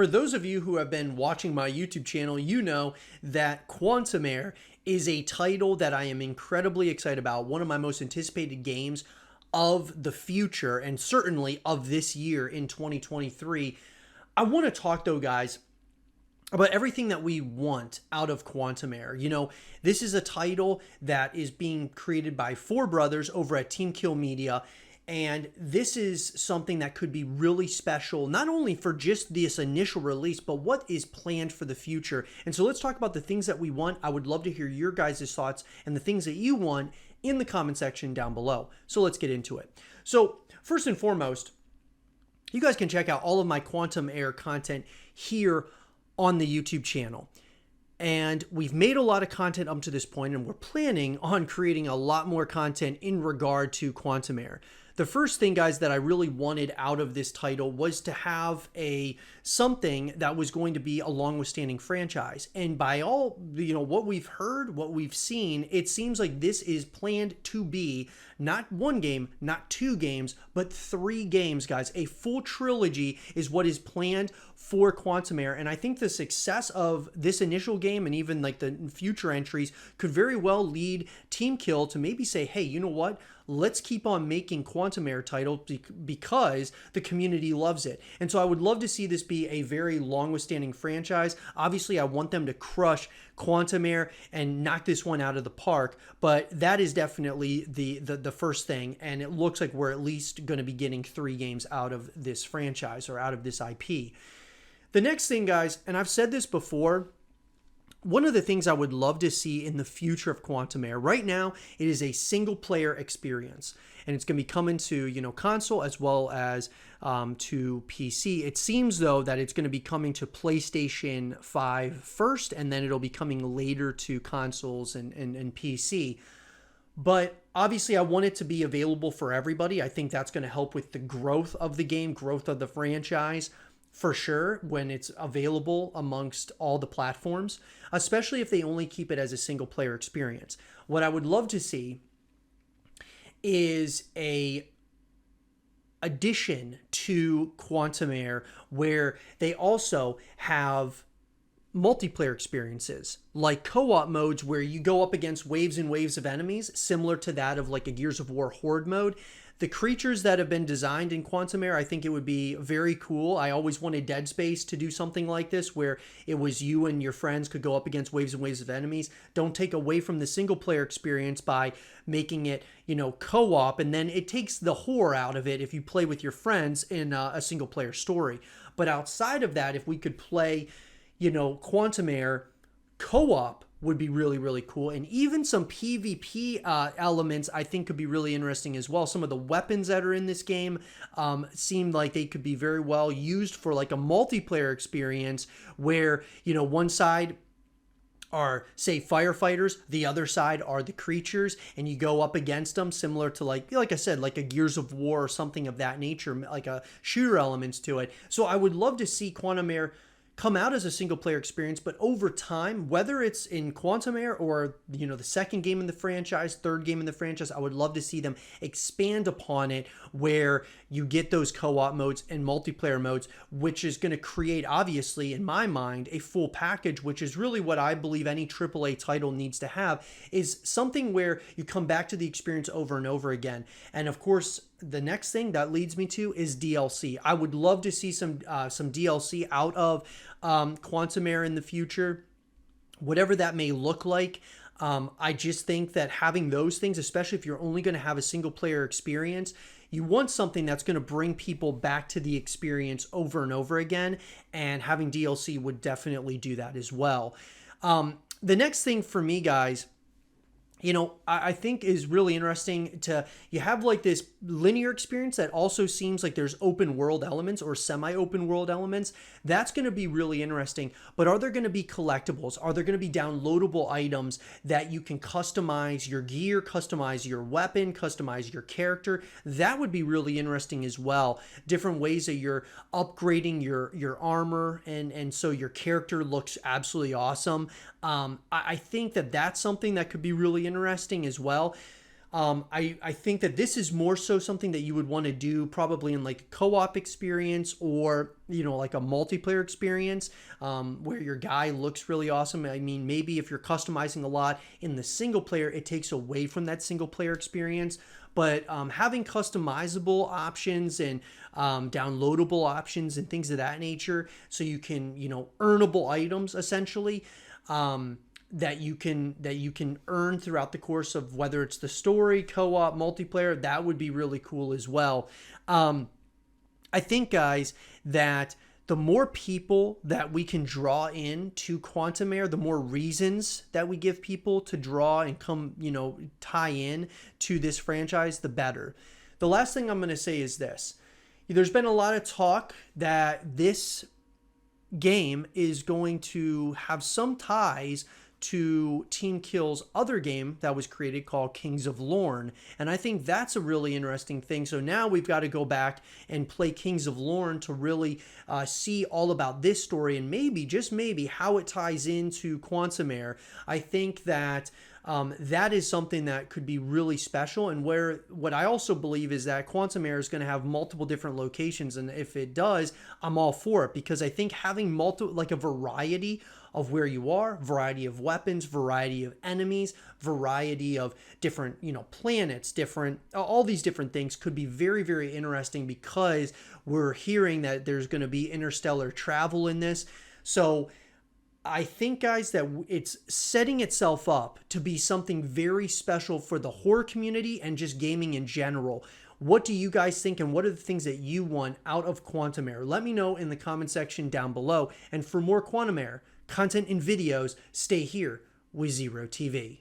For those of you who have been watching my YouTube channel, you know that Quantumerror is a title that I am incredibly excited about. One of my most anticipated games of the future and certainly of this year in 2023. I want to talk though, guys, about everything that we want out of Quantumerror. You know, this is a title that is being created by four brothers over at Team Kill Media. And this is something that could be really special, not only for just this initial release, but what is planned for the future. And so let's talk about the things that we want. I would love to hear your guys' thoughts and the things that you want in the comment section down below. So let's get into it. So first and foremost, you guys can check out all of my Quantumerror content here on the YouTube channel. And we've made a lot of content up to this point, and we're planning on creating a lot more content in regard to Quantumerror. The first thing, guys, that I really wanted out of this title was to have something that was going to be a long-withstanding franchise. And by all, what we've heard, what we've seen, it seems like this is planned to be not one game, not two games, but 3 games, guys. A full trilogy is what is planned for Quantumerror. And I think the success of this initial game and even like the future entries could very well lead Team Kill to maybe say, hey, you know what? Let's keep on making Quantumerror titles because the community loves it. And so I would love to see this be a very long-withstanding franchise. Obviously, I want them to crush Quantumerror and knock this one out of the park, but that is definitely the first thing, and it looks like we're at least going to be getting 3 games out of this franchise or out of this IP. The next thing, guys, and I've said this before, one of the things I would love to see in the future of Quantumerror, right now, it is a single-player experience, and it's going to be coming to console as well as to PC. It seems, though, that it's going to be coming to PlayStation 5 first, and then it'll be coming later to consoles and PC. But obviously, I want it to be available for everybody. I think that's going to help with the growth of the game, growth of the franchise, for sure, when it's available amongst all the platforms, especially if they only keep it as a single player experience. What I would love to see is a addition to Quantumerror where they also have multiplayer experiences like co-op modes where you go up against waves and waves of enemies, similar to that of like a Gears of War Horde mode. The creatures that have been designed in Quantumerror, I think it would be very cool. I always wanted Dead Space to do something like this where it was you and your friends could go up against waves and waves of enemies. Don't take away from the single player experience by making it, co-op, and then it takes the horror out of it if you play with your friends in a single player story. But outside of that, if we could play, Quantumerror co-op would be really, really cool. And even some PvP elements I think could be really interesting as well. Some of the weapons that are in this game seem like they could be very well used for like a multiplayer experience where, one side are, say, firefighters, the other side are the creatures, and you go up against them, similar to like I said, like a Gears of War or something of that nature, like a shooter elements to it. So I would love to see Quantumerror come out as a single player experience, but over time, whether it's in Quantumerror or the second game in the franchise, third game in the franchise, I would love to see them expand upon it where you get those co-op modes and multiplayer modes, which is going to create, obviously, in my mind, a full package, which is really what I believe any AAA title needs to have, is something where you come back to the experience over and over again. And of course, the next thing that leads me to is DLC. I would love to see some DLC out of Quantumerror in the future, whatever that may look like. I just think that having those things, especially if you're only going to have a single player experience, you want something that's going to bring people back to the experience over and over again, and having DLC would definitely do that as well. The next thing for me, guys, I think is really interesting you have like this linear experience that also seems like there's open world elements or semi-open world elements. That's going to be really interesting. But are there going to be collectibles? Are there going to be downloadable items that you can customize your gear, customize your weapon, customize your character? That would be really interesting as well. Different ways that you're upgrading your armor and so your character looks absolutely awesome. I think that that's something that could be really interesting as well. I think that this is more so something that you would want to do probably in like a co-op experience, or, you know, like a multiplayer experience, where your guy looks really awesome. I mean, maybe if you're customizing a lot in the single player, it takes away from that single player experience. But having customizable options and downloadable options and things of that nature, so you can, you know, earnable items essentially, that you can earn throughout the course of whether it's the story, co-op, multiplayer, that would be really cool as well. I think, guys, that the more people that we can draw in to Quantumerror, the more reasons that we give people to draw and come, you know, tie in to this franchise, the better. The last thing I'm going to say is this. There's been a lot of talk that this game is going to have some ties to Team Kill's other game that was created called Kings of Lorne. And I think that's a really interesting thing. So now we've got to go back and play Kings of Lorne to really see all about this story, and maybe, just maybe, how it ties into Quantumerror. I think that that is something that could be really special. And what I also believe is that Quantumerror is going to have multiple different locations. And if it does, I'm all for it, because I think having like a variety of where you are, variety of weapons, variety of enemies, variety of different, you know, planets, different, all these different things could be very, very interesting, because we're hearing that there's going to be interstellar travel in this. So I think, guys, that it's setting itself up to be something very special for the horror community and just gaming in general. What do you guys think, and what are the things that you want out of Quantumerror? Let me know in the comment section down below. And for more Quantumerror content and videos, stay here with zrotv.